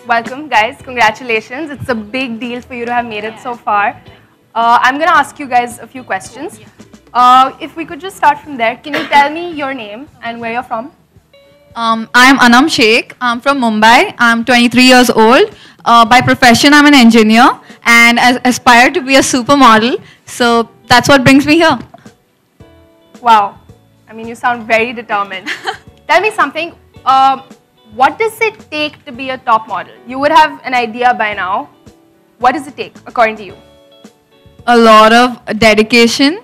welcome guys. Congratulations. It's a big deal for you to have made it so far. I'm going to ask you guys a few questions. If we could just start from there, can you tell me your name and where you're from? I'm Anam Sheikh. I'm from Mumbai. I'm 23 years old. By profession, I'm an engineer and I aspire to be a supermodel. So that's what brings me here. Wow. I mean, you sound very determined. Tell me something. What does it take to be a top model? You would have an idea by now. What does it take, according to you? A lot of dedication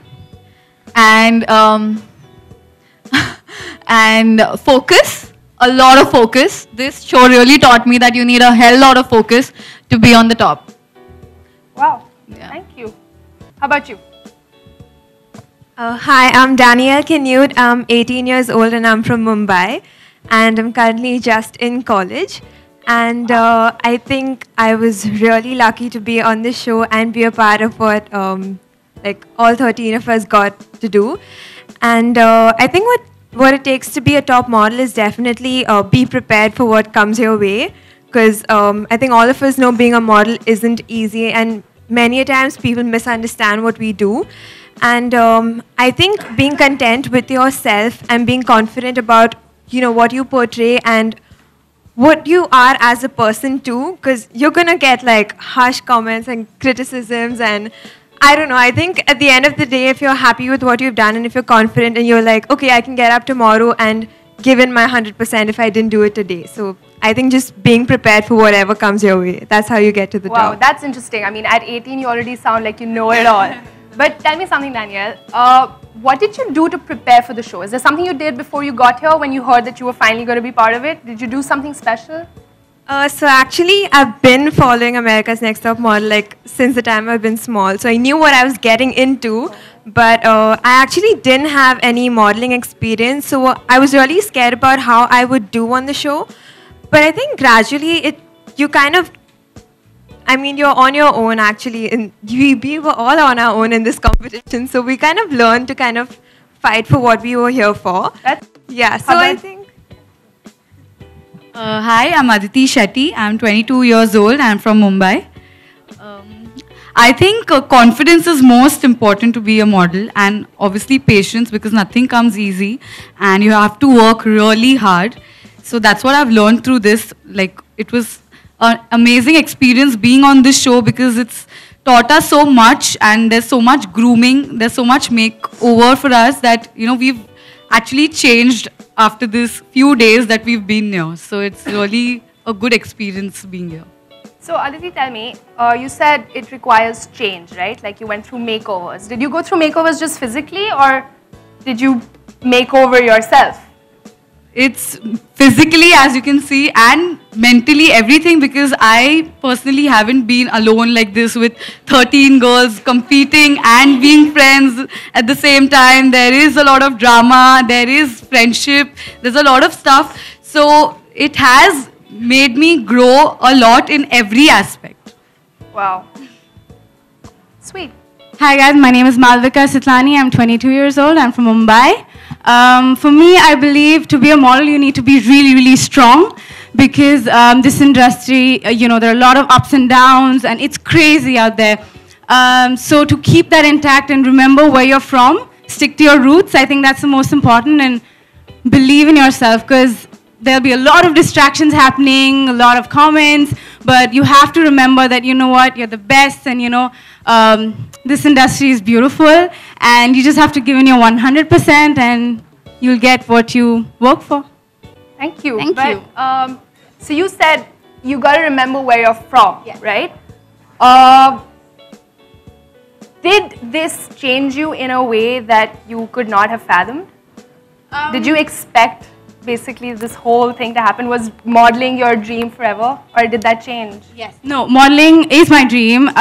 and and focus. A lot of focus. This show really taught me that you need a hell lot of focus to be on the top. Wow. Yeah. Thank you. How about you? Hi, I'm Danielle Canute. I'm 18 years old and I'm from Mumbai. And I'm currently just in college. And I think I was really lucky to be on this show and be a part of what like all 13 of us got to do. And I think what it takes to be a top model is definitely be prepared for what comes your way. Because I think all of us know being a model isn't easy. And many a times people misunderstand what we do. And I think being content with yourself and being confident about what you portray and what you are as a person too, because you're gonna get like harsh comments and criticisms, and I don't know, I think at the end of the day, if you're happy with what you've done and if you're confident and you're like, okay, I can get up tomorrow and give in my 100% if I didn't do it today. So I think just being prepared for whatever comes your way, that's how you get to the top. Wow, that's interesting. I mean, at 18 you already sound like you know it all. But tell me something, Danielle. What did you do to prepare for the show? Is there something you did before you got here when you heard that you were finally going to be part of it? Did you do something special? So actually, I've been following America's Next Top Model like since the time I've been small. So I knew what I was getting into, but I actually didn't have any modeling experience. So I was really scared about how I would do on the show. But I think gradually you're on your own actually, and we were all on our own in this competition, so we kind of learned to kind of fight for what we were here for. Yeah, so I think... Hi, I'm Aditi Shetty. I'm 22 years old. I'm from Mumbai. I think confidence is most important to be a model, and obviously patience, because nothing comes easy and you have to work really hard. So that's what I've learned through this. Like, it was an amazing experience being on this show because it's taught us so much, and there's so much grooming, there's so much makeover for us that we've actually changed after this few days that we've been here. So it's really a good experience being here. So Aditi, tell me, you said it requires change, right? Like you went through makeovers. Did you go through makeovers just physically, or did you make over yourself? It's physically, as you can see, and mentally, everything, because I personally haven't been alone like this with 13 girls competing and being friends at the same time. There is a lot of drama, there is friendship, there's a lot of stuff. So it has made me grow a lot in every aspect. Wow. Sweet. Hi guys, my name is Malvika Sitlani. I'm 22 years old. I'm from Mumbai. For me, I believe to be a model, you need to be really, really strong, because this industry, there are a lot of ups and downs, and it's crazy out there. So to keep that intact and remember where you're from, stick to your roots, I think that's the most important, and believe in yourself, because there'll be a lot of distractions happening, a lot of comments, but you have to remember that, you're the best, and this industry is beautiful, and you just have to give in your 100% and you'll get what you work for. Thank you. So you said you got to remember where you're from, right? Did this change you in a way that you could not have fathomed? Did you expect basically this whole thing to happen? Was modeling your dream forever, or did that change? Yes. No, modeling is my dream.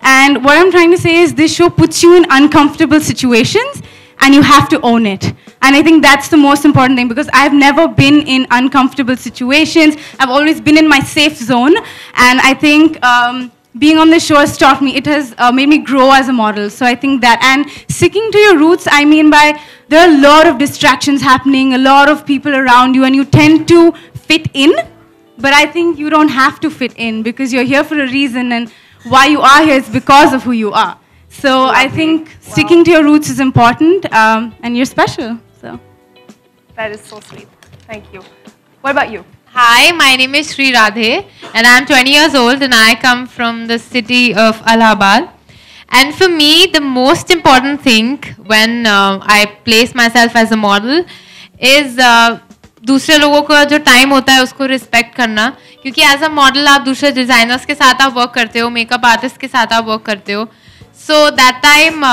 And what I'm trying to say is this show puts you in uncomfortable situations and you have to own it. And I think that's the most important thing, because I've never been in uncomfortable situations. I've always been in my safe zone. And I think being on the show has taught me, it has made me grow as a model. So I think that, and sticking to your roots, I mean by, there are a lot of distractions happening, a lot of people around you, and you tend to fit in. but I think you don't have to fit in because you're here for a reason, and why you are here is because of who you are. So I think sticking to your roots is important, and you're special. So that is so sweet. Thank you. What about you? Hi, my name is Sri Radhe and I'm 20 years old and I come from the city of Allahabad. And for me, the most important thing when I place myself as a model is दूसरे लोगों का जो time होता है उसको respect करना, क्योंकि as a model आप दूसरे डिज़ाइनर्स के साथ आप वर्क करते हो, मेकअप आर्टिस्ट के साथ आप वर्क करते हो, सो दैट टाइम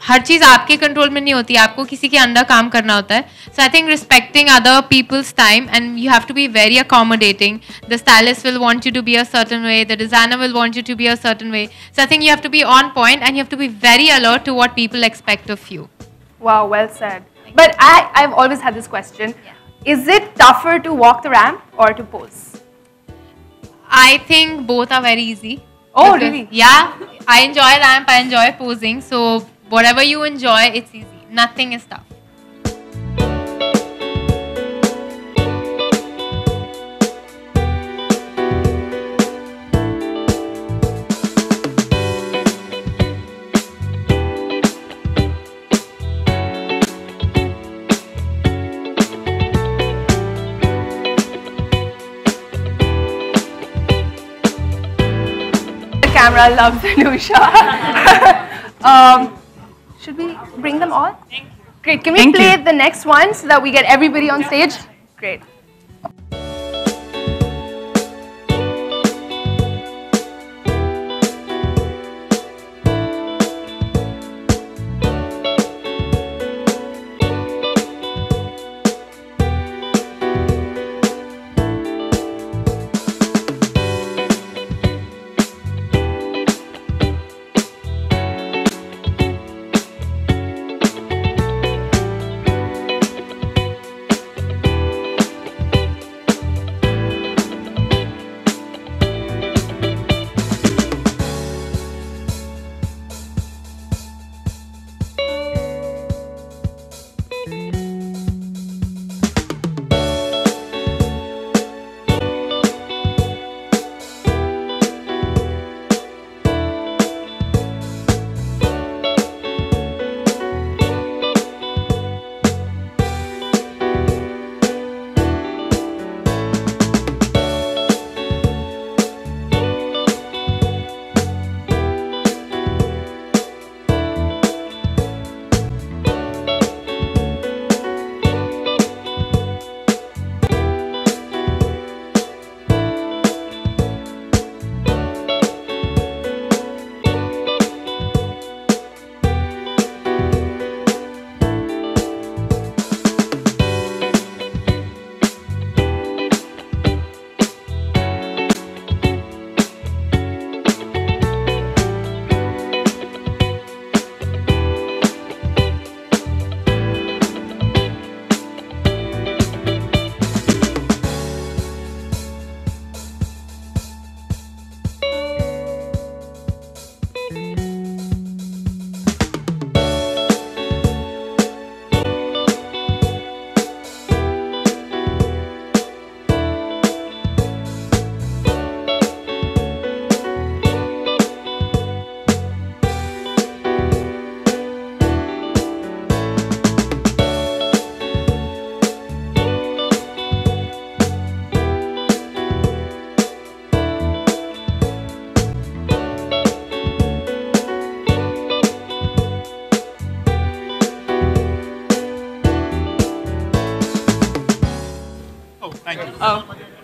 हर चीज़ आपके कंट्रोल में नहीं होती, आपको किसी के अंडर काम करना होता है. So I think respecting other people's time and you have to be very accommodating. The stylist will want you to be a certain way, the designer will want you to be a certain way. So I think you have to be on point and you have to be very alert to what people expect of you. Wow, well said. But I've always had this question. Is it tougher to walk the ramp or to pose? I think both are very easy. Oh, really? Yeah, I enjoy ramp, I enjoy posing. So whatever you enjoy, it's easy. Nothing is tough. Camera loves Anusha. Should we bring them all? Thank you. Great. Can we play the next one so that we get everybody on stage? Great.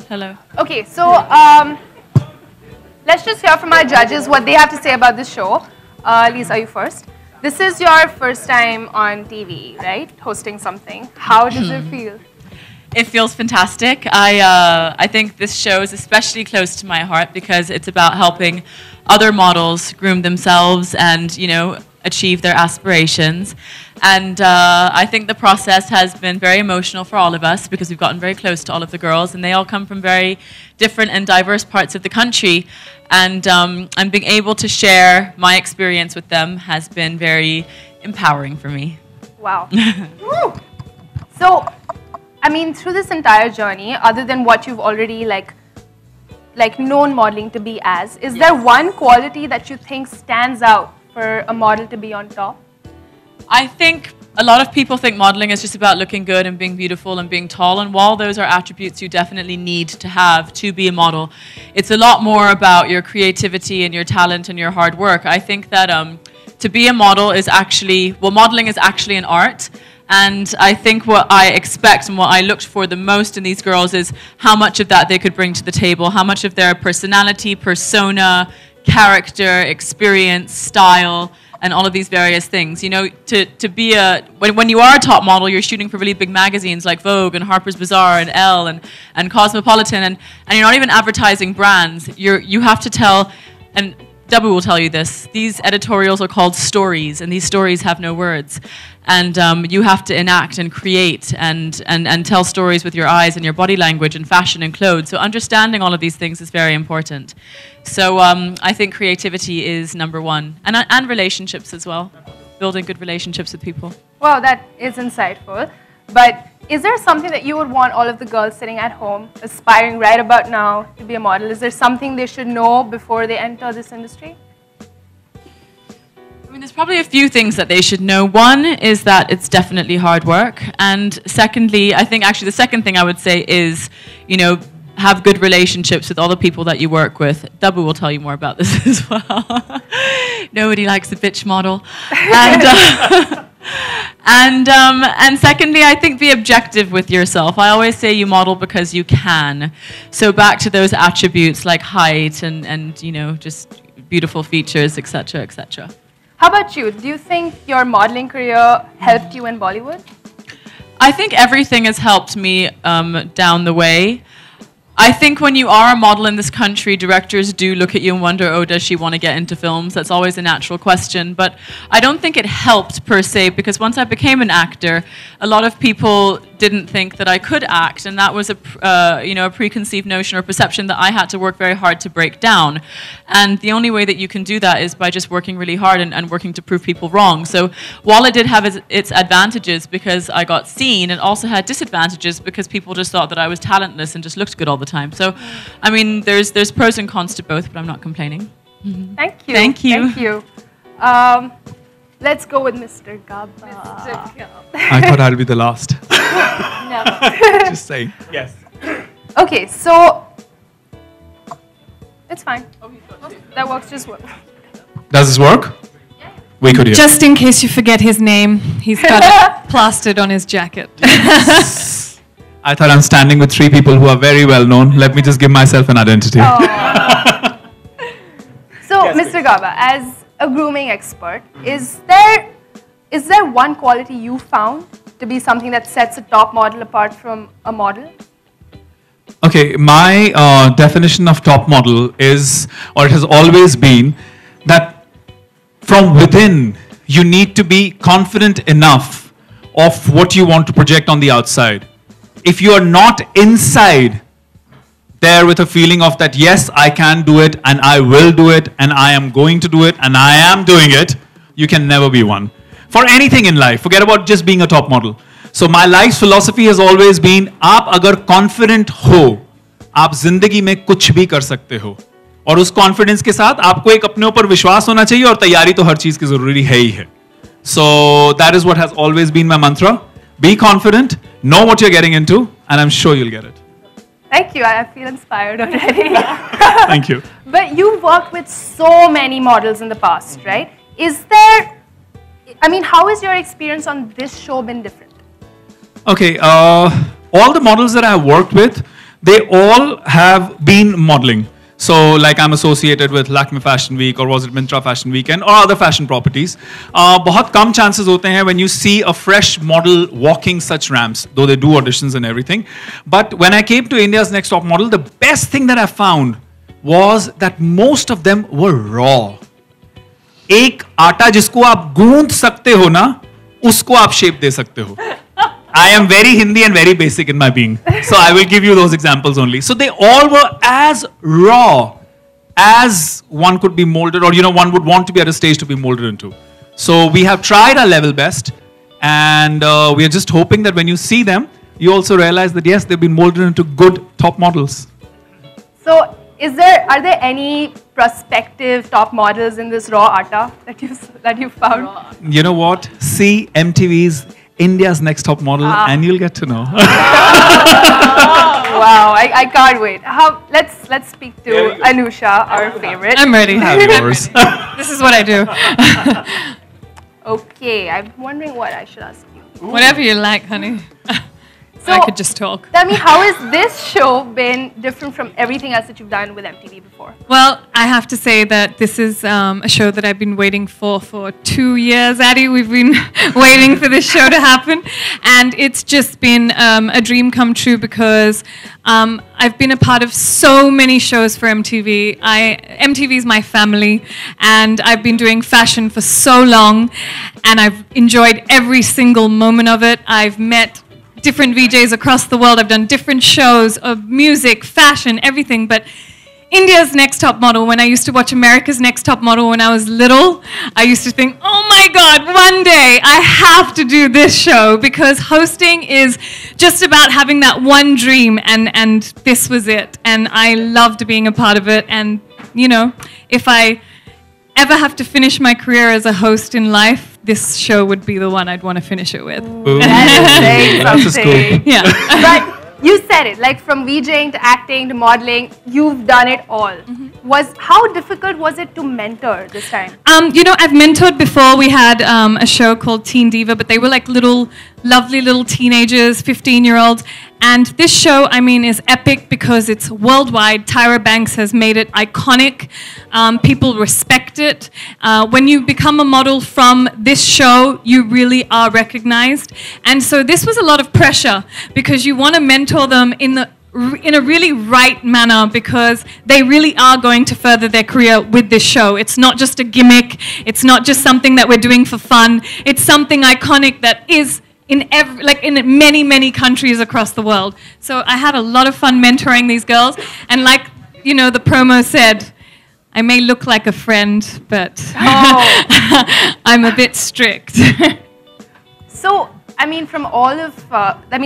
Hello. Okay, so let's just hear from our judges what they have to say about this show. Lisa, you first. This is your first time on TV, right? Hosting something. How does it feel? It feels fantastic. I think this show is especially close to my heart because it's about helping other models groom themselves and, you know, achieve their aspirations. And I think the process has been very emotional for all of us because we've gotten very close to all of the girls and they all come from very different and diverse parts of the country. And being able to share my experience with them has been very empowering for me. Wow. So, I mean, through this entire journey, other than what you've already like like known modeling to be as. Is there one quality that you think stands out for a model to be on top? I think a lot of people think modeling is just about looking good and being beautiful and being tall, and while those are attributes you definitely need to have to be a model, it's a lot more about your creativity and your talent and your hard work. I think that to be a model is actually, well, modeling is actually an art. And I think what I expect and what I looked for the most in these girls is how much of that they could bring to the table, how much of their personality, persona, character, experience, style, and all of these various things. You know, to be when you are a top model, you're shooting for really big magazines like Vogue and Harper's Bazaar and Elle and Cosmopolitan, and you're not even advertising brands. You have to tell, and Dabboo will tell you this, these editorials are called stories, and these stories have no words. And you have to enact and create and tell stories with your eyes and your body language and fashion and clothes. So understanding all of these things is very important. So I think creativity is number one. And relationships as well. Building good relationships with people. Wow, that is insightful. But is there something that you would want all of the girls sitting at home, aspiring right about now to be a model? Is there something they should know before they enter this industry? I mean, there's probably a few things that they should know. One is that it's definitely hard work. And secondly, I think actually the second thing I would say is, you know, have good relationships with all the people that you work with. Dabboo will tell you more about this as well. Nobody likes a bitch model. And secondly, I think be objective with yourself. I always say you model because you can. So back to those attributes like height and you know, just beautiful features, etc., etc. How about you? Do you think your modeling career helped you in Bollywood? I think everything has helped me down the way. I think when you are a model in this country, directors do look at you and wonder, oh, does she want to get into films? That's always a natural question. But I don't think it helped per se, because once I became an actor, a lot of people didn't think that I could act, and that was a preconceived notion or perception that I had to work very hard to break down. And the only way that you can do that is by just working really hard and working to prove people wrong. So while it did have its advantages because I got seen, it also had disadvantages because people just thought that I was talentless and just looked good all the time. So, I mean, there's pros and cons to both, but I'm not complaining. Mm-hmm. Thank you. Thank you. Thank you. Let's go with Mr. Gaba. Mr. Gaba. I thought I'll be the last. No. Just saying. Yes. Okay, so it's fine. That works just well. Does this work? Yeah. We could hear. Just in case you forget his name, he's got it plastered on his jacket. I thought I'm standing with three people who are very well known. Let me just give myself an identity. So, yes, Mr. Gaba, as a grooming expert, is there one quality you found to be something that sets a top model apart from a model? Okay, my definition of top model is, or it has always been, that from within you need to be confident enough of what you want to project on the outside. If you are not inside there with a feeling of that, yes, I can do it, and I will do it, and I am going to do it, and I am doing it, you can never be one. For anything in life, forget about just being a top model. So my life's philosophy has always been, आप अगर confident हो, आप जिंदगी में कुछ भी कर सकते हो. और उस confidence के साथ आपको एक अपने ऊपर विश्वास होना चाहिए, और तैयारी तो हर चीज की जरूरी है ही है. So that is what has always been my mantra. Be confident, know what you're getting into, and I'm sure you'll get it. Thank you. I feel inspired already. Thank you. But you've worked with so many models in the past, right? How has your experience on this show been different? Okay, all the models that I have worked with, they all have been modeling. So, like I'm associated with Lakme Fashion Week, or was it Mintra Fashion Weekend, or other fashion properties. बहुत कम chances होते हैं when you see a fresh model walking such ramps, though they do auditions and everything. But when I came to India's Next Top Model, the best thing that I found was that most of them were raw. एक आटा जिसको आप गूंद सकते हो ना, उसको आप shape दे सकते हो. I am very Hindi and very basic in my being. So I will give you those examples only. So they all were as raw as one could be molded, or one would want to be at a stage to be molded into. So we have tried our level best, and we are just hoping that when you see them, you also realize that yes, they've been molded into good top models. So are there any prospective top models in this raw atta that you found? You know what? See MTV's India's Next Top Model, and you'll get to know. Wow, I can't wait. Let's speak to Anusha, our favorite. I'm ready. Have yours. This is what I do. Okay, I'm wondering what I should ask you. Whatever you like, honey. So, I could just talk. Tell me, how has this show been different from everything else that you've done with MTV before? Well, I have to say that this is a show that I've been waiting for 2 years, Addie. We've been waiting for this show to happen. And it's just been a dream come true because I've been a part of so many shows for MTV. MTV is my family, and I've been doing fashion for so long, and I've enjoyed every single moment of it. I've met different VJs across the world. I've done different shows of music, fashion, everything. But India's Next Top Model, when I used to watch America's Next Top Model when I was little, I used to think, oh my God, one day I have to do this show, because hosting is just about having that one dream, and this was it. And I loved being a part of it. And, you know, if I ever have to finish my career as a host in life, this show would be the one I'd want to finish it with. Ooh. That's a Cool. Yeah. But you said it, like from VJing to acting to modeling, you've done it all. How difficult was it to mentor this time? You know, I've mentored before. We had a show called Teen Diva, but they were like lovely little teenagers, 15-year-olds. And this show, I mean, is epic because it's worldwide. Tyra Banks has made it iconic. People respect it. When you become a model from this show, you really are recognized. And so this was a lot of pressure because you want to mentor them in a really right manner, because they really are going to further their career with this show. It's not just a gimmick. It's not just something that we're doing for fun. It's something iconic that is in many, many countries across the world. So I had a lot of fun mentoring these girls. And like, you know, the promo said, I may look like a friend, but I'm a bit strict. So, I mean, from all of,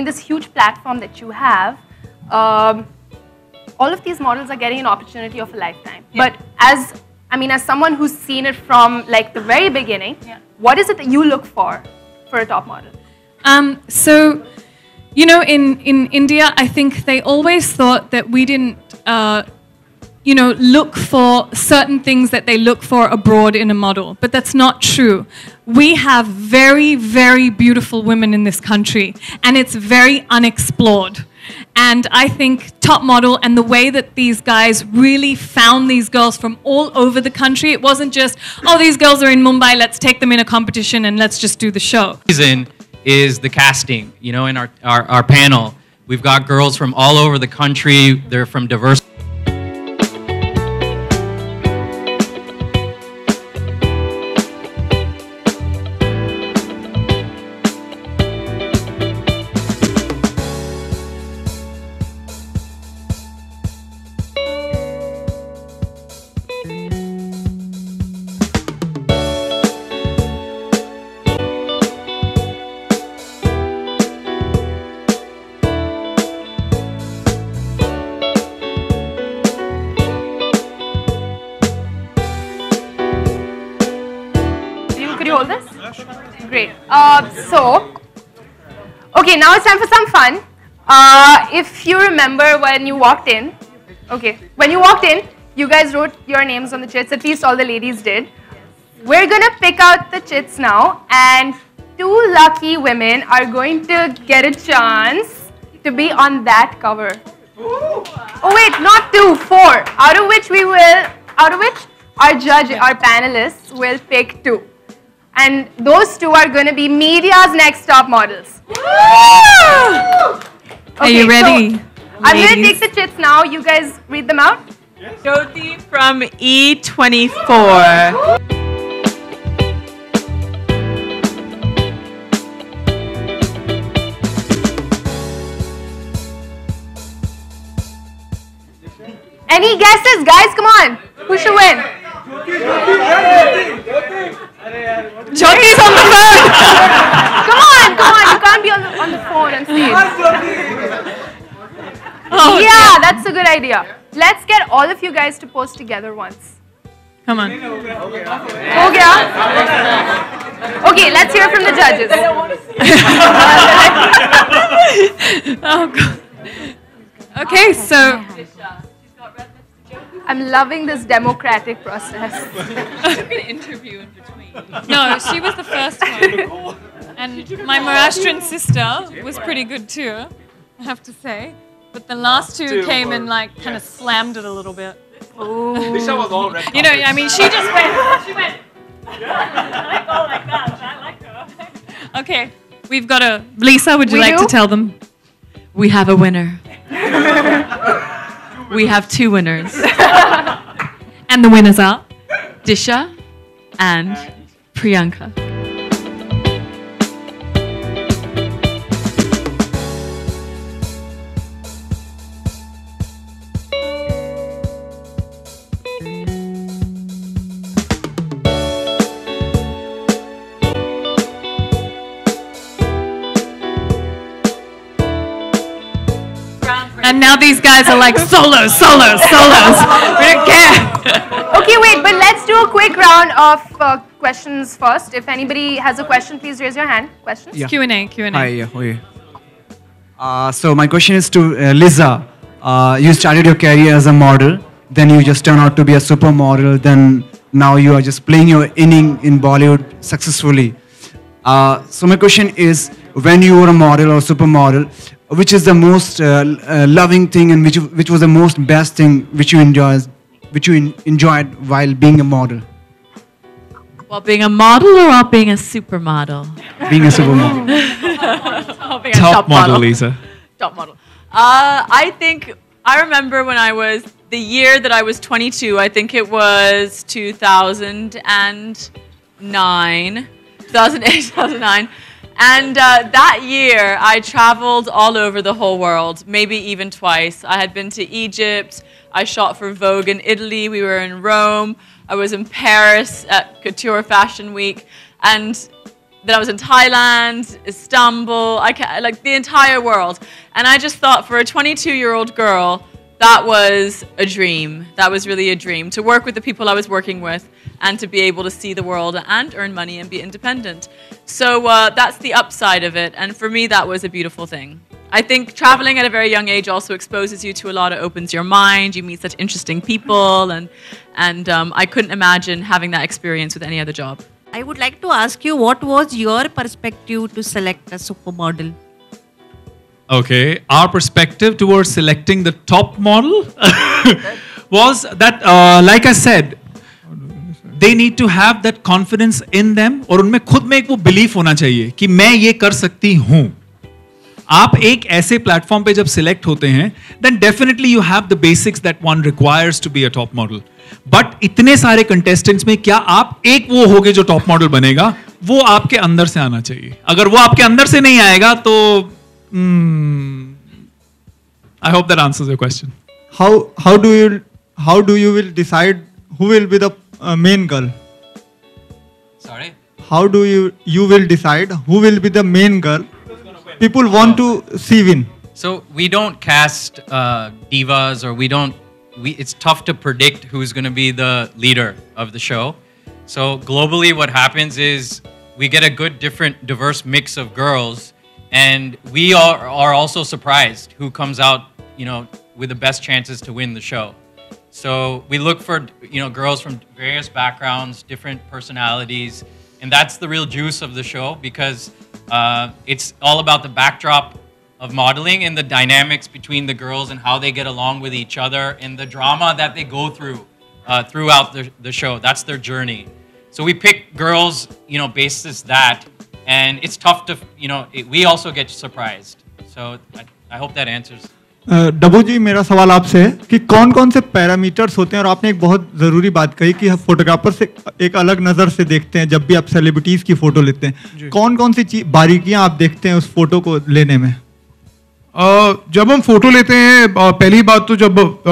this huge platform that you have, all of these models are getting an opportunity of a lifetime. Yeah. But as someone who's seen it from like the very beginning, what is it that you look for a top model? So, you know, in India, I think they always thought that we didn't, look for certain things that they look for abroad in a model. But that's not true. We have very, very beautiful women in this country, and it's very unexplored. And I think Top Model and the way that these guys really found these girls from all over the country, it wasn't just, oh, these girls are in Mumbai, let's take them in a competition and let's just do the show. Reason is the casting. You know, in our panel, we've got girls from all over the country. They're from diverse. Could you hold this? Great. Okay, now it's time for some fun. If you remember when you walked in, you guys wrote your names on the chits, at least all the ladies did. We're gonna pick out the chits now, and 2 lucky women are going to get a chance to be on that cover. Oh wait, not 2, 4. Out of which our judge, our panelists will pick 2. And those 2 are going to be media's next top models. Are you ready? So I'm going to take the chits now. You guys read them out. Jyoti from E24. Any guesses, guys? Come on. Who should win? Jyoti's on the phone! Come on. You can't be on the phone on stage. Oh, yeah, that's a good idea. Let's get all of you guys to pose together once. Come on. Ho gaya? Okay, let's hear from the judges. Oh, God. Okay, so I'm loving this democratic process. An interview in between. no, she was the first one. And my Maharashtrian sister was pretty good too, I have to say. But the last two came and like kind of slammed it a little bit. Disha was all red. You know, I mean, she just went. She went. I go like that. I like her. Okay, we've got a. Lisa, would you like to tell them? We have a winner. We have two winners. And the winners are Disha and Priyanka. And now these guys are like solos. We don't care. Okay, wait, but let's do a quick round of questions first. If anybody has a question, please raise your hand. Questions? Yeah. Q&A. Hi, yeah. So my question is to Lisa. You started your career as a model, then you just turned out to be a supermodel, then now you are just playing your inning in Bollywood successfully. So my question is, when you were a model or supermodel, which is the most loving thing and which was the most best thing which you enjoyed while being a model? While being a model or while being a supermodel? Being a supermodel. Top model, Lisa. Top model. I remember when I was, the year that I was 22, I think it was 2009, 2009. And that year, I traveled all over the whole world, maybe even twice. I had been to Egypt. I shot for Vogue in Italy. We were in Rome. I was in Paris at Couture Fashion Week. And then I was in Thailand, Istanbul, like the entire world. And I just thought, for a 22-year-old girl, that was a dream. That was really a dream, to work with the people I was working with and to be able to see the world and earn money and be independent. So that's the upside of it. And for me, that was a beautiful thing. I think traveling at a very young age also exposes you to a lot. It opens your mind. You meet such interesting people. And I couldn't imagine having that experience with any other job. I would like to ask you, what was your perspective to select a supermodel? Okay, our perspective towards selecting the top model was that, like I said, they need to have that confidence in them और उनमें खुद में एक वो belief होना चाहिए कि मैं ये कर सकती हूँ. आप एक ऐसे प्लेटफॉर्म पे जब सिलेक्ट होते हैं, then definitely you have the basics that one requires to be a top model. But इतने सारे contestants में क्या आप एक वो होगे जो top model बनेगा? वो आपके अंदर से आना चाहिए. अगर वो आपके अंदर से नहीं आएगा तो I hope that answers your question. How do you will decide who will be the main girl? Sorry? How do you will decide who will be the main girl? People want to see win. So we don't cast divas, or it's tough to predict who's going to be the leader of the show. So globally what happens is we get a good diverse mix of girls, and we are also surprised who comes out, with the best chances to win the show. So we look for, girls from various backgrounds, different personalities, and that's the real juice of the show, because it's all about the backdrop of modeling and the dynamics between the girls and how they get along with each other and the drama that they go through throughout the show. That's their journey. So we pick girls, basis that, and it's tough to, we also get surprised. So I hope that answers. डब्बू जी, मेरा सवाल आपसे है कि कौन कौन से parameters होते हैं, और आपने एक बहुत ज़रूरी बात कही कि फोटोग्राफर से एक अलग नज़र से देखते हैं जब भी आप सेलिब्रिटीज़ की फ़ोटो लेते हैं. कौन कौन सी बारीकियां आप देखते हैं उस फोटो को लेने में? जब हम फोटो लेते हैं, पहली बात तो जब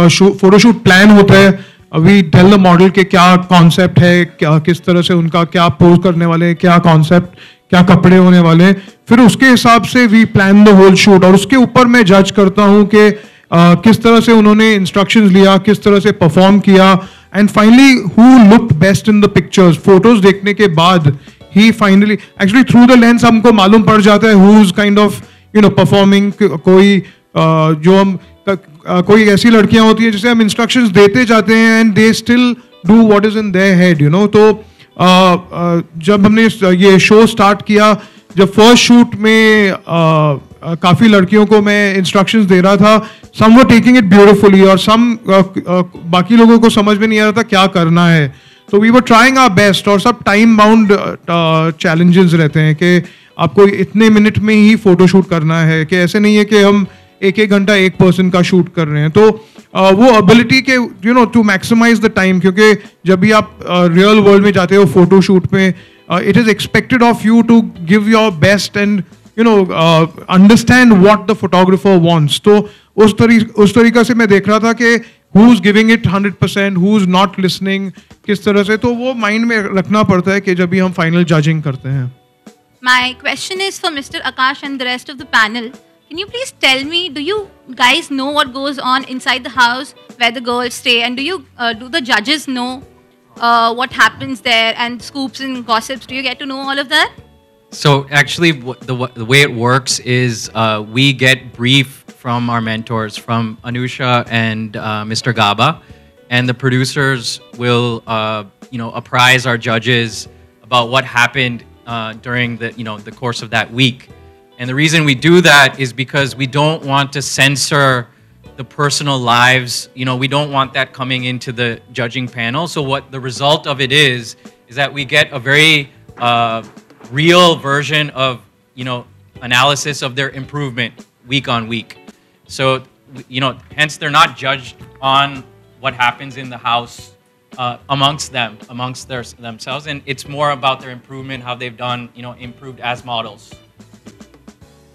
फोटोशूट प्लान होता है, वी टेल द मॉडल के क्या कॉन्सेप्ट है, क्या किस तरह से उनका क्या पोज करने वाले हैं, क्या कॉन्सेप्ट, क्या कपड़े होने वाले हैं, फिर उसके हिसाब से we plan the whole shoot. और उसके ऊपर मैं जज करता हूँ कि किस तरह से उन्होंने इंस्ट्रक्शंस लिया, किस तरह से परफॉर्म किया, and finally who looked best in the pictures. Photos देखने के बाद ही finally actually through the lens हमको मालूम पड़ जाता है who is kind of performing. कोई जो हम कोई ऐसी लड़कियां होती हैं जिसे हम इंस्ट्रक्शंस देते जाते हैं and they still do what is in their head, तो जब हमने ये शो स्टार्ट किया, जब फर्स्ट शूट में काफ़ी लड़कियों को मैं इंस्ट्रक्शंस दे रहा था, सम वर टेकिंग इट ब्यूटिफुली और सम बाकी लोगों को समझ में नहीं आ रहा था क्या करना है. तो we were trying our best, और सब टाइम बाउंड चैलेंजेस रहते हैं कि आपको इतने मिनट में ही फोटो शूट करना है, कि ऐसे नहीं है कि हम एक घंटा एक पर्सन का शूट कर रहे हैं. तो वो एबिलिटी के टू मैक्सिमाइज द टाइम, क्योंकि जब भी आप रियल वर्ल्ड में जाते हो फोटो शूट में, it is expected of you to give your best and understand what the photographer wants. तो उस तरीका से मैं देख रहा था कि who is giving it 100%, who is not listening, किस तरह से. तो वो माइंड में रखना पड़ता है कि जब भी हम फाइनल जजिंग करते हैं. My question is for Mr. Akash and the rest of the panel. Can you please tell me, do you guys know what goes on inside the house where the girls stay, and do the judges know what happens there, and scoops and gossips? Do you get to know all of that? So actually, the way it works is we get brief from our mentors, from Anusha and Mr. Gaba, and the producers will apprise our judges about what happened during the course of that week. And the reason we do that is because we don't want to censor the personal lives. We don't want that coming into the judging panel. So what the result of it is that we get a very real version of, analysis of their improvement week on week. So, hence they're not judged on what happens in the house amongst themselves, and it's more about their improvement, how they've done, improved as models.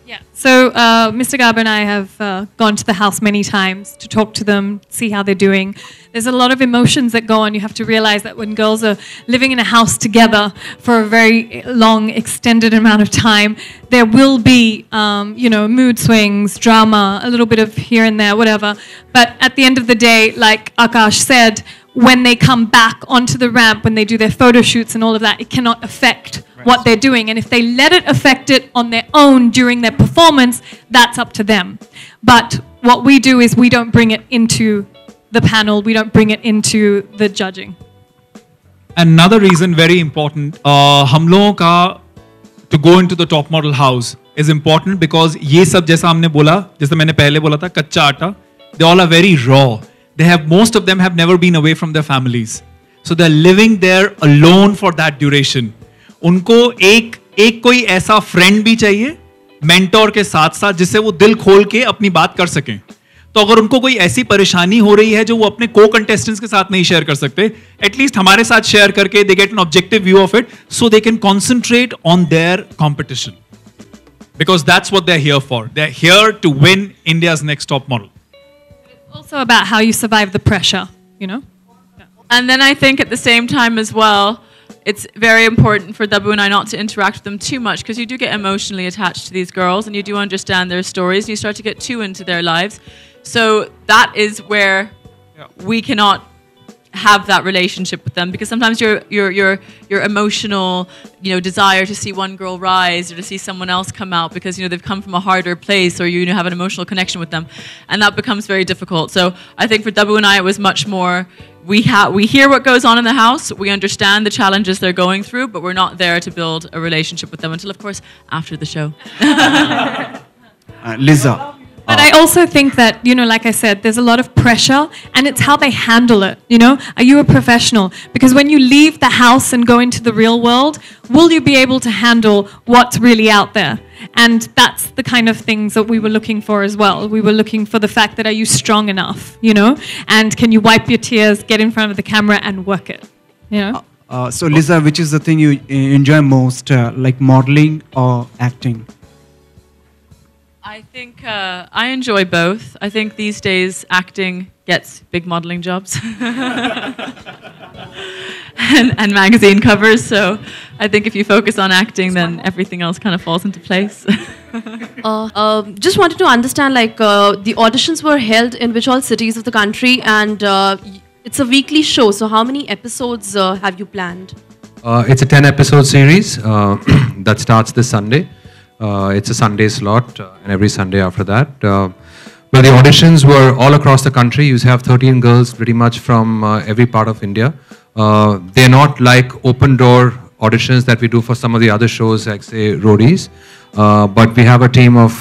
Yeah. So Mr. Gaba and I have gone to the house many times to talk to them, see how they're doing. There's a lot of emotions that go on. You have to realize that when girls are living in a house together for a very long, extended amount of time, there will be, mood swings, drama, a little bit of here and there, whatever. But at the end of the day, like Akash said, when they come back onto the ramp, when they do their photo shoots and all of that, it cannot affect what they're doing. And if they let it affect it on their own during their performance, that's up to them. But what we do is we don't bring it into the panel, we don't bring it into the judging. Another reason, very important, हम लोगों का to go into the top model house is important because ये सब जैसा हमने बोला, जैसे मैंने पहले बोला था, कच्चा आटा, they all are very raw. Most of them have never been away from their families. So they're living there alone for that duration. उनको एक कोई ऐसा फ्रेंड भी चाहिए मेंटोर के साथ साथ जिससे वो दिल खोल के अपनी बात कर सकें. तो अगर उनको कोई ऐसी परेशानी हो रही है जो वो अपने को कंटेस्टेंट्स के साथ नहीं शेयर कर सकते, एटलीस्ट हमारे साथ शेयर करके they get an objective view of it so they can concentrate on their competition. Because that's what they're here for. They're here to win India's next top model. Also about how you survive the pressure, And then I think at the same time as well, it's very important for Dabboo and I not to interact with them too much because you do get emotionally attached to these girls and you do understand their stories and you start to get too into their lives. So that is where we cannot have that relationship with them because sometimes your emotional desire to see one girl rise or to see someone else come out because they've come from a harder place or you have an emotional connection with them, and that becomes very difficult. So I think for Dabboo and I it was much more we hear what goes on in the house, we understand the challenges they're going through, but we're not there to build a relationship with them until of course after the show. Lisa. But I also think that, like I said, there's a lot of pressure and it's how they handle it, Are you a professional? Because when you leave the house and go into the real world, will you be able to handle what's really out there? And that's the kind of things that we were looking for as well. We were looking for the fact that are you strong enough, And can you wipe your tears, get in front of the camera and work it, So Lisa, which is the thing you enjoy most, like modeling or acting? I think I enjoy both. I think these days acting gets big modeling jobs and magazine covers. So I think if you focus on acting, then everything else kind of falls into place. Just wanted to understand, like, the auditions were held in which all cities of the country, and it's a weekly show. So, how many episodes have you planned? It's a 10-episode series that starts this Sunday. It's a Sunday slot, and every Sunday after that. Well, the auditions were all across the country. You have 13 girls pretty much from every part of India. They're not like open door auditions that we do for some of the other shows, like say Roadies. But we have a team of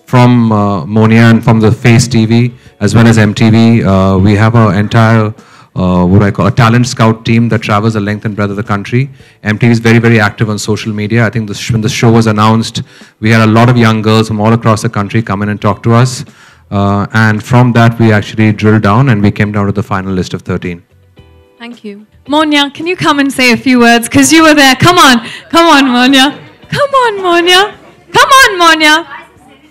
from Monia and from the Face TV as well as MTV. We have an entire what I call a talent scout team that travels the length and breadth of the country. MTV is very, very active on social media. I think when the show was announced, we had a lot of young girls from all across the country come in and talk to us. And from that, we actually drilled down and we came down to the final list of 13. Thank you. Monia, can you come and say a few words? Because you were there. Come on, Monia. Come on, Monia. Come on, Monia.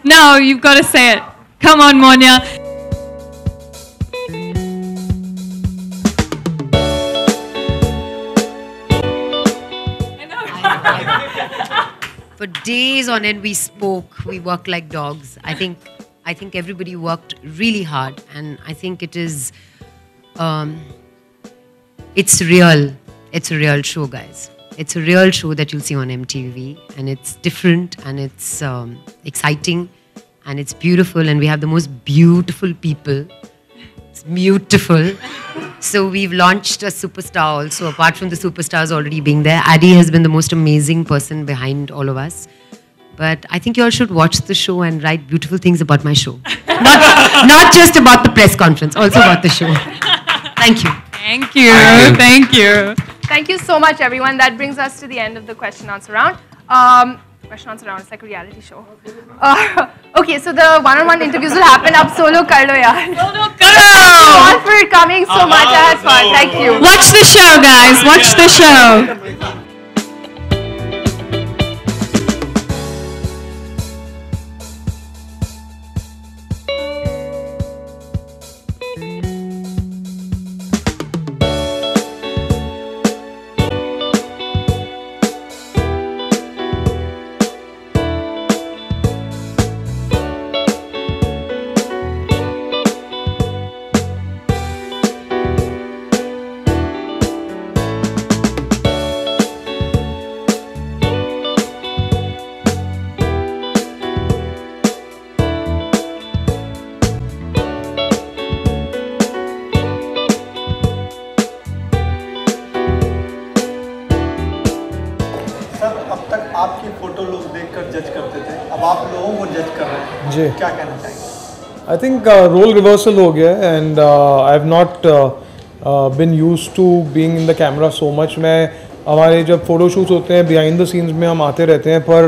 No, you've got to say it. Come on, Monia. For days on end, we spoke. We worked like dogs. I think everybody worked really hard, and I think it is. It's real. It's a real show, guys. It's a real show that you'll see on MTV, and it's different, and it's exciting, and it's beautiful, and we have the most beautiful people. It's beautiful. So we've launched a superstar also, apart from the superstars already being there. Addy has been the most amazing person behind all of us. But I think you all should watch the show and write beautiful things about my show. Not just about the press conference, also about the show. Thank you. Thank you. Thank you. Thank you so much, everyone. That brings us to the end of the question answer round. Question answer round, it's like a reality show. Okay, so the one-on-one interviews will happen. Ab solo kar lo yaar. Solo karo. Thank you all for coming so much. I had fun. Thank you. Watch the show, guys. Watch the show. जी क्या कहना चाहिए I think role reversal हो गया है and I have not been use to being in the camera so much मैं हमारे जब photo shoots होते हैं बिहाइंड द सीन्स में हम आते रहते हैं पर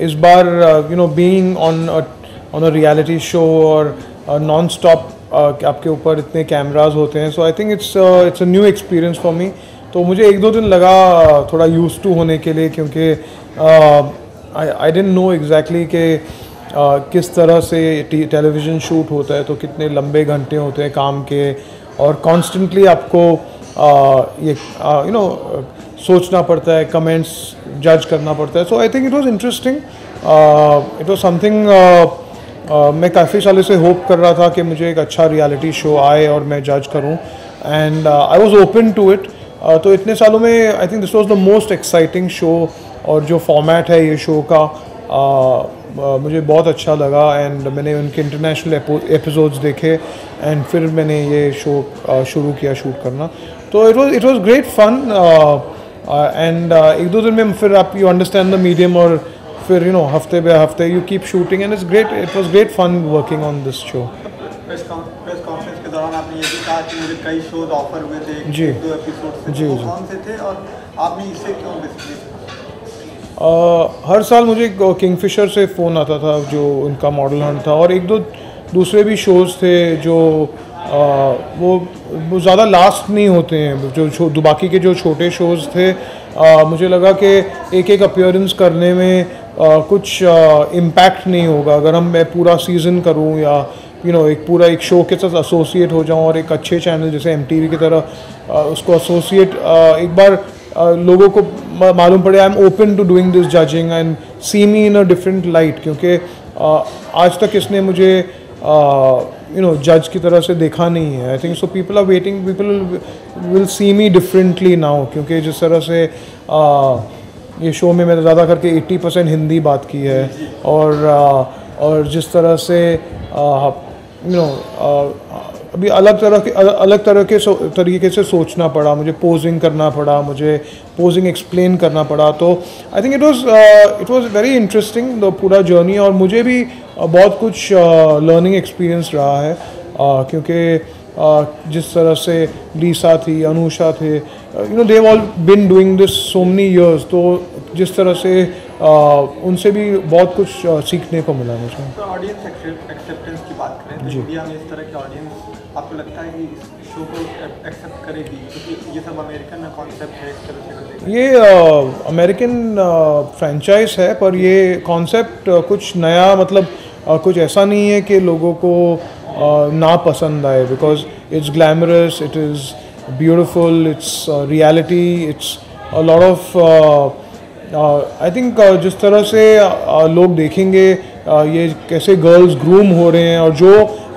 इस बार you know being on a reality show और नॉन स्टॉप आपके ऊपर इतने कैमराज होते हैं so I think it's a new experience for me तो मुझे 1-2 दिन लगा थोड़ा यूज टू होने के लिए क्योंकि आई डिडंट नो एग्जैक्टली कि किस तरह से टेलीविज़न शूट होता है तो कितने लंबे घंटे होते हैं काम के और कॉन्स्टेंटली आपको ये यू नो सोचना पड़ता है कमेंट्स जज करना पड़ता है so I think it was interesting it was something मैं काफ़ी सालों से होप कर रहा था कि मुझे एक अच्छा रियलिटी शो आए और मैं जज करूं and I was open to it तो इतने सालों में I think this was the most exciting show और जो फॉर्मेट है ये शो का मुझे बहुत अच्छा लगा एंड मैंने उनके इंटरनेशनल एपिसोड्स देखे एंड फिर मैंने ये शो शुरू किया शूट करना तो it was great fun and 1-2 दिन में फिर आप यू अंडरस्टैंड द मीडियम और फिर यू नो हफ्ते बे हफ्ते you keep shooting and it was great fun working on this show press conference के दौरान आपने ये भी कहा कि मुझे कई शोज ऑफर हुए थे जी 2 एपिसोड जी कौन से थे और आपने इसे क्यों बेसिकली हर साल मुझे किंगफिशर से फ़ोन आता था जो उनका मॉडल हंट था और 1-2 दूसरे भी शोज़ थे जो वो ज़्यादा लास्ट नहीं होते हैं जो बाकी के जो छोटे शोज़ थे मुझे लगा कि एक अपीयरेंस करने में कुछ इम्पैक्ट नहीं होगा अगर मैं पूरा सीज़न करूं या एक शो के साथ एसोसिएट हो जाऊं और एक अच्छे चैनल जैसे MTV की तरह उसको एसोसिएट एक बार लोगों को मालूम पड़े I am open to doing this judging and see me in a different light, क्योंकि आज तक इसने मुझे जज की तरह से देखा नहीं है. I think so people are waiting, people will see me differently now, क्योंकि जिस तरह से ये शो में मैंने ज़्यादा करके 80% हिंदी बात की है, और जिस तरह से अभी अलग तरह के तरीके से सोचना पड़ा, मुझे पोजिंग करना पड़ा, मुझे पोजिंग एक्सप्लेन करना पड़ा. तो I think it was very interesting the पूरा जर्नी, और मुझे भी बहुत कुछ लर्निंग एक्सपीरियंस रहा है, क्योंकि जिस तरह से लीसा थी, अनुषा थे, they all been doing this so many years, तो जिस तरह से उनसे भी बहुत कुछ सीखने को मिला मुझे. तो ऑडियंस एक्सेप्टेंस की बात करें तो इंडिया में इस तरह की ऑडियंस आपको लगता है कि इस शो को एक्सेप्ट करेगी, क्योंकि ये सब अमेरिकन कॉन्सेप्ट है इस तरह से? ये अमेरिकन फ्रेंचाइज है, पर ये कॉन्सेप्ट कुछ नया, मतलब कुछ ऐसा नहीं है कि लोगों को ना पसंद आए, because it's glamorous, it is beautiful, it's reality, it's a lot of I think जिस तरह से लोग देखेंगे ये कैसे गर्ल्स ग्रूम हो रहे हैं, और जो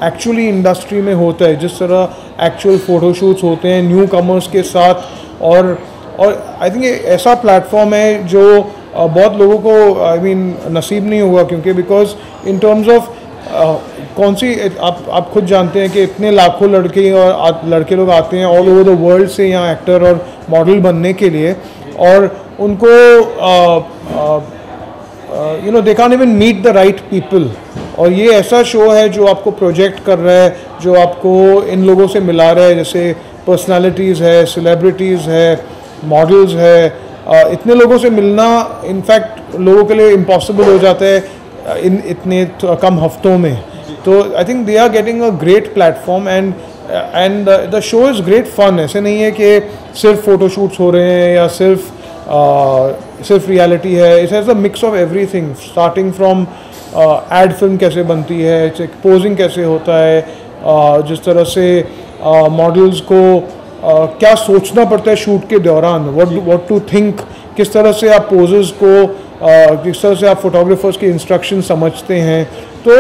एक्चुअली इंडस्ट्री में होता है, जिस तरह एक्चुअल फ़ोटोशूट्स होते हैं न्यू कमर्स के साथ, और आई थिंक ये ऐसा प्लेटफॉर्म है जो बहुत लोगों को आई मीन नसीब नहीं हुआ, क्योंकि बिकॉज इन टर्म्स ऑफ कौन सी आप खुद जानते हैं कि इतने लाखों लड़के लोग आते हैं ऑल ओवर द वर्ल्ड से यहाँ एक्टर और मॉडल बनने के लिए, और उनको they can't even meet the right people. और ये ऐसा शो है जो आपको प्रोजेक्ट कर रहा है, जो आपको इन लोगों से मिला रहा है, जैसे पर्सनालिटीज़ है, सेलिब्रिटीज़ है, मॉडल्स है. इतने लोगों से मिलना इनफैक्ट लोगों के लिए इम्पॉसिबल हो जाता है इतने कम हफ्तों में. तो I think they are getting a great platform, and the show is great fun. ऐसे नहीं है कि सिर्फ फ़ोटोशूट्स हो रहे हैं या सिर्फ रियलिटी है. It has a mix of everything, starting from ad film कैसे बनती है, पोजिंग कैसे होता है, जिस तरह से मॉडल्स को क्या सोचना पड़ता है शूट के दौरान, व्हाट टू थिंक, किस तरह से आप पोजेस को, किस तरह से आप फोटोग्राफर्स की इंस्ट्रक्शन समझते हैं. तो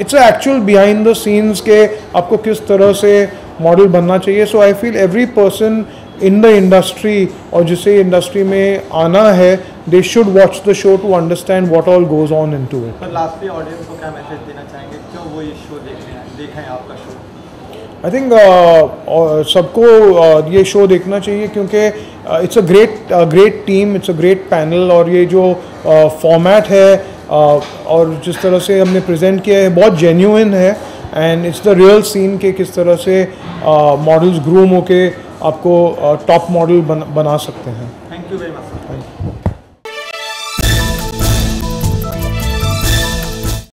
it's actual behind the scenes के आपको किस तरह से मॉडल बनना चाहिए. So I feel every person in the industry, और जिसे इंडस्ट्री में आना है, they should watch the show to understand what all goes on into it. तो लास्टली ऑडियंस को क्या मैसेज देना चाहेंगे, क्यों वो ये शो देखें आपका शो? आई थिंक सबको ये शो देखना चाहिए, क्योंकि it's a great team, it's a great panel, और ये जो फॉर्मेट है और जिस तरह से हमने प्रेजेंट किया है बहुत जेन्युइन है, and it's the real scene के किस तरह से मॉडल्स ग्रूम होके आपको टॉप मॉडल बना सकते हैं. Thank you very much.